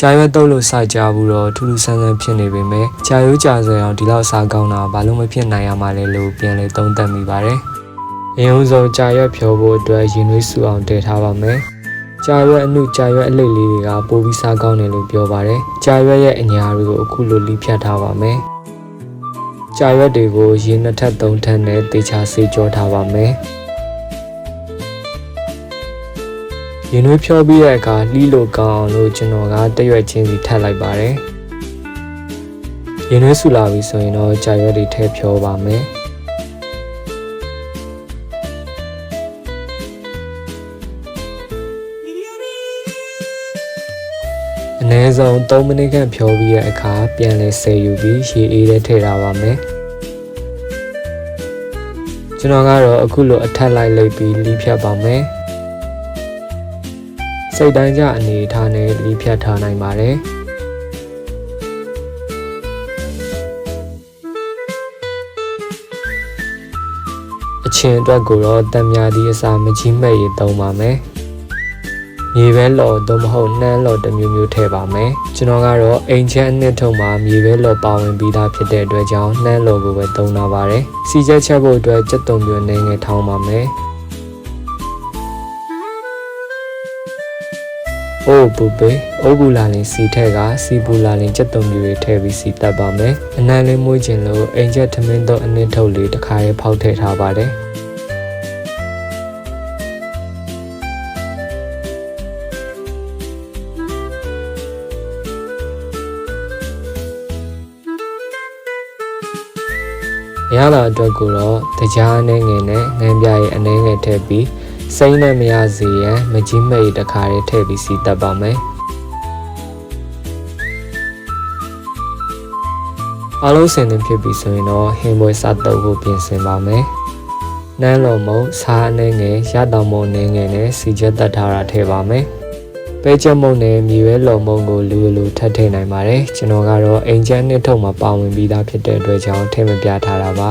ကြာရွက်တုပ်လို့စကြဘူးတော့ထူးထူးဆန်းဆန်းဖြစ်နေပေမဲ့ကြာရိုးကြာစအောင်ဒီလောက်စားကောင်းတာဘာလို့မဖြစ်နိုင်ရမှာလဲလို့ပြန်လေသုံးသပ်မိပါတယ်။အရင်ဆုံးကြာရွက်ဖြောဖို့အတွက်ရင်သွေးဆူအောင်တည်ထားပါမယ်။ကြာရွက်အနုကြာရွက်အလိပ်လေးတွေကပိုပြီးစားကောင်းတယ်လို့ပြောပါတယ်။ကြာရွက်ရဲ့အညာတွေကိုအခုလိုလိဖြတ်ထားပါမယ်။ကြာရွက်တွေကိုရေနှစ်ထပ်သုံးထပ်နဲ့တေချာဆေးကြောထားပါမယ်။ရင်သွေးဖြောပြီးတဲ့အခါလှီးလို့ကောင်းအောင်လို့ကျွန်တော်ကတရွက်ချင်းစီထပ်လိုက်ပါတယ်။ရင်သွေးဆူလာပြီဆိုရင်တော့ကြာရွက်တွေထည့်ဖြောပါမယ်။အနည်းဆုံး3မိနစ်ခန့်ဖြောပြီးတဲ့အခါပြန်လည်ဆယ်ယူပြီးရေအေးထဲထည့်ထားပါမယ်။ကျွန်တော်ကတော့အခုလိုအထက်လိုက်လိုက်ပြီးလှီးဖြတ်ပါမယ်။စိတ်တိုင်းကြအနေထားနဲ့လှီးဖြတ်ထားနိုင်ပါတယ်။အချင်းအတွက်ကိုတော့တံမြာသီးအစားမကြီးမဲ့ရေသုံးပါမယ်။မြေပဲလော်သို့မဟုတ်နှမ်းလော်တစ်မျိုးမျိုးထည့်ပါမယ်။ကျွန်တော်ကတော့အိမ်ချက်အနှစ်ထုံမှာမြေပဲလော်ပါဝင်ပြီးသားဖြစ်တဲ့အတွက်ကြောင့်နှမ်းလော်ကိုပဲသုံးထားပါတယ်။စီချက်ချက်ဖို့အတွက်ကြက်သွန်ပြိုနေငယ်ထောင်းပါမယ်။အိုးပူပေအိုးပူလာလင်စီထက်ကစီပူလာလင်ကြက်သွန်ပြိုတွေထည့်ပြီးစီတက်ပါမယ်။အနံလေးမွေးခြင်းလို့အိမ်ချက်ထမင်းတော့အနှစ်ထုပ်လေးတစ်ခါရေးဖောက်ထည့်ထားပါတယ်။ရလာအတွက်ကိုတော့တကြားအနေငယ်နဲ့ငန်းပြရဲ့အနေငယ်ထည့်ပြီးစိမ့်နဲ့မရစေရန်မကြီးမဲ့တခါလေးထည့်ပြီးစီတက်ပါမယ်အားလုံးစင်သင့်ဖြစ်ပြီဆိုရင်တော့ဟင်းပွဲစားတုပ်ဖို့ပြင်ဆင်ပါမယ်နန်းလုံးမုံစားအနေငယ်ရတောင်မုံအနေငယ်နဲ့စီချက်တက်ထားတာထည့်ပါမယ်ပဲချက်မုံနဲ့မြေပဲလုံမုံကိုလူထပ်ထည့်နိုင်ပါတယ်ကျွန်တော်ကတော့အိမ်ကျန်းနှစ်ထုပ်မှာပါဝင်ပြီးသားဖြစ်တဲ့အတွက်ကြောင့်ထည့်မပြထားတာပါ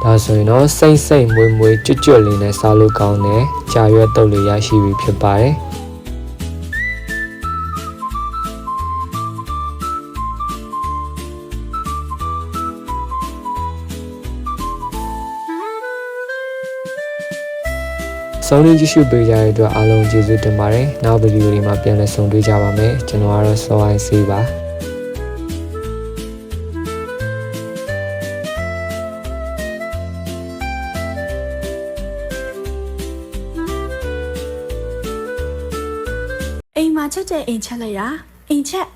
ဒါဆိုရင်တော့စိမ့်မွေကျွတ်လေးနဲ့စားလို့ကောင်းတဲ့ကြာရွက်တုပ်လေးရရှိပြီဖြစ်ပါတယ်ဆုံးဖြတ်ကြည့်ရှုပေးကြတဲ့အတွက်အားလုံးကျေးဇူးတင်ပါတယ်။နောက်ဗီဒီယိုတွေမှာပြန်လည်ဆုံတွေ့ကြပါမယ်။ကျွန်တော်ကတော့စောအိုင်းဆေးပါ။အိမ်မှာချက်တဲ့အိမ်ချက်လိုက်တာအိမ်ချက်